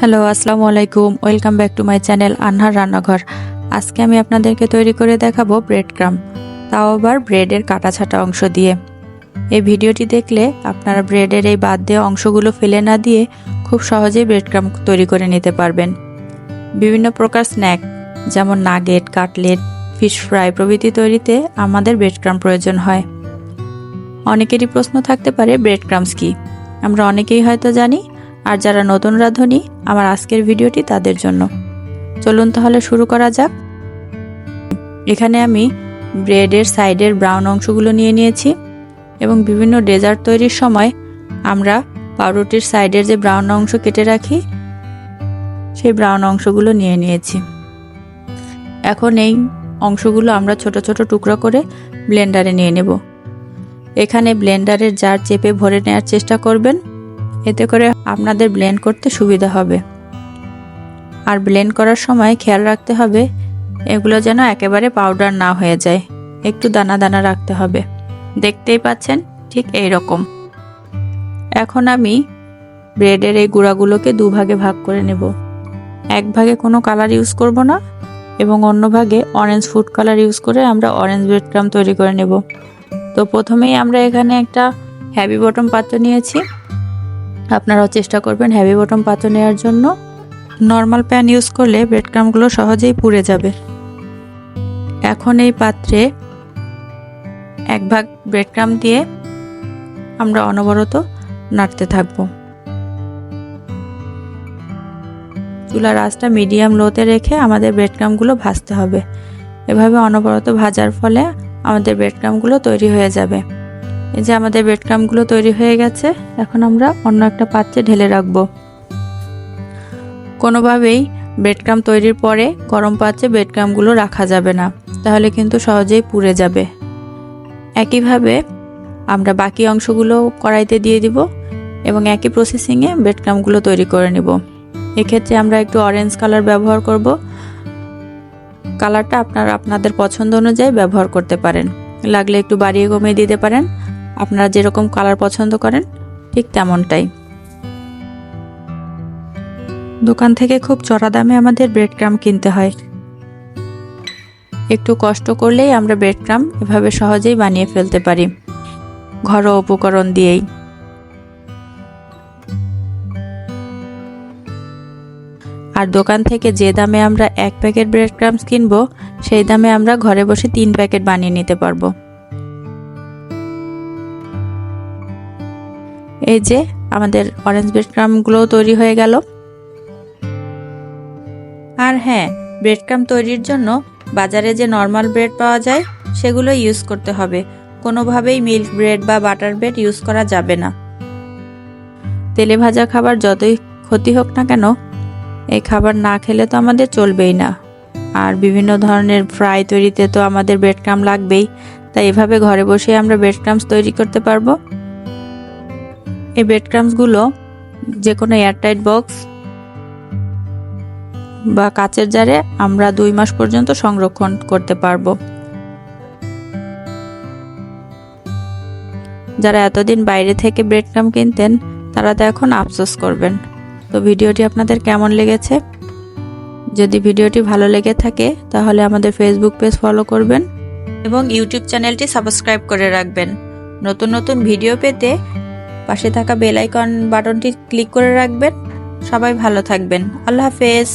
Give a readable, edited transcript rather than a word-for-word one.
Hello, আসসালামু আলাইকুম। Welcome back to my channel আনহার রান্নাঘর। আজকে আমি আপনাদেরকে তৈরি করে দেখাবো ব্রেড ক্রাম্ব, তাও আবার ব্রেডের কাটা ছাটা অংশ দিয়ে। এই ভিডিওটি দেখলে আপনারা ব্রেডের এই বাদ দেওয়া অংশগুলো ফেলে না দিয়ে খুব সহজেই ব্রেড ক্রাম্ব তৈরি করে নিতে পারবেন। বিভিন্ন প্রকার স্ন্যাক যেমন নাগেট, কাটলেট, ফিশ ফ্রাই প্রভৃতি তৈরিতে আমাদের ব্রেড ক্রাম্ব প্রয়োজন হয়। অনেকেরই প্রশ্ন থাকতে পারে ব্রেড ক্রাম্বস কি। আমরা অনেকেই হয়তো জানি, আর যারা নতুন রাঁধুনি আমার আজকের ভিডিওটি তাদের জন্য। চলুন তাহলে শুরু করা যাক। এখানে আমি ব্রেডের সাইডের ব্রাউন অংশগুলো নিয়ে নিয়েছি এবং বিভিন্ন ডেজার্ট তৈরির সময় আমরা পাউরুটির সাইডের যে ব্রাউন অংশ কেটে রাখি সেই ব্রাউন অংশগুলো নিয়ে নিয়েছি। এখন এই অংশগুলো আমরা ছোট ছোট টুকরো করে ব্লেন্ডারে নিয়ে নেব। এখানে ব্লেন্ডারের জার চেপে ভরে নেওয়ার চেষ্টা করবেন, এতে করে আপনাদের ব্লেন্ড করতে সুবিধা হবে। আর ব্লেন্ড করার সময় খেয়াল রাখতে হবে এগুলো যেন একেবারে পাউডার না হয়ে যায়, একটু দানা দানা রাখতে হবে। দেখতেই পাচ্ছেন ঠিক এই রকম। এখন আমি ব্রেডের এই গুঁড়াগুলোকে দুভাগে ভাগ করে নেব। এক ভাগে কোনো কালার ইউজ করব না এবং অন্য ভাগে অরেঞ্জ ফুড কালার ইউজ করে আমরা অরেঞ্জ ব্রেড ক্রাম্ব তৈরি করে নেব। তো প্রথমেই আমরা এখানে একটা হেভি বটম পাত্র নিয়েছি। আপনারাও চেষ্টা করবেন হেভি বটম পাত্র নেওয়ার জন্য। নর্মাল প্যান ইউজ করলে ব্রেড ক্রাম্বগুলো সহজেই পুড়ে যাবে। এখন এই পাত্রে এক ভাগ ব্রেড ক্রাম্ব দিয়ে আমরা অনবরত নাড়তে থাকব। চুলার আঁচটা মিডিয়াম লোতে রেখে আমাদের ব্রেড ক্রাম্বগুলো ভাজতে হবে। এভাবে অনবরত ভাজার ফলে আমাদের ব্রেড ক্রাম্বগুলো তৈরি হয়ে যাবে। এই যে আমাদের ব্রেড ক্রাম্বগুলো তৈরি হয়ে গেছে, এখন আমরা অন্য একটা পাত্রে ঢেলে রাখবো। কোনোভাবেই ব্রেড ক্রাম্ব তৈরির পরে গরম পাত্রে ব্রেড ক্রাম্বগুলো রাখা যাবে না, তাহলে কিন্তু সহজেই পুড়ে যাবে। একইভাবে আমরা বাকি অংশগুলো কড়াইতে দিয়ে দিব এবং একই প্রসেসিংয়ে ব্রেড ক্রাম্বগুলো তৈরি করে নিব। এক্ষেত্রে আমরা একটু অরেঞ্জ কালার ব্যবহার করব। কালারটা আপনারা আপনাদের পছন্দ অনুযায়ী ব্যবহার করতে পারেন, লাগলে একটু বাড়িয়ে কমিয়ে দিতে পারেন। আপনারা যেরকম কালার পছন্দ করেন ঠিক তেমনটাই। দোকান থেকে খুব চড়া দামে আমাদের ব্রেড ক্রাম্ব কিনতে হয়। একটু কষ্ট করলেই আমরা ব্রেড ক্রাম্ব এভাবে সহজেই বানিয়ে ফেলতে পারি ঘরোয়া উপকরণ দিয়েই। আর দোকান থেকে যে দামে আমরা এক প্যাকেট ব্রেড ক্রাম্বস কিনবো সেই দামে আমরা ঘরে বসে 3 প্যাকেট বানিয়ে নিতে পারবো। এই যে আমাদের অরেঞ্জ ব্রেড ক্রাম্বগুলো তৈরি হয়ে গেল। আর হ্যাঁ, ব্রেড ক্রাম্ব তৈরির জন্য বাজারে যে নর্মাল ব্রেড পাওয়া যায় সেগুলো ইউজ করতে হবে। কোনোভাবেই মিল্ক ব্রেড বা বাটার ব্রেড ইউজ করা যাবে না। তেলে ভাজা খাবার যতই ক্ষতি হোক না কেন, এই খাবার না খেলে তো আমাদের চলবেই না। আর বিভিন্ন ধরনের ফ্রাই তৈরিতে তো আমাদের ব্রেড ক্রাম্ব লাগবেই, তাই এভাবে ঘরে বসে আমরা ব্রেড ক্রাম্বস তৈরি করতে পারবো। এই ব্রেড ক্রাম্বসগুলো যে কোনো এয়ারটাইট বক্স বা কাচের জারে আমরা 2 মাস পর্যন্ত সংরক্ষণ করতে পারবো। যারা এতদিন বাইরে থেকে ব্রেড ক্রাম্ব কিনতেন তারা তো এখন আফসোস করবেন। তো ভিডিওটি আপনাদের কেমন লেগেছে? যদি ভিডিওটি ভালো লেগে থাকে তাহলে আমাদের ফেসবুক পেজ ফলো করবেন এবং ইউটিউব চ্যানেলটি সাবস্ক্রাইব করে রাখবেন। নতুন নতুন ভিডিও পেতে পাশে থাকা বেল আইকন বাটনটি ক্লিক করে রাখবেন। সবাই ভালো থাকবেন। আল্লাহ হাফেজ।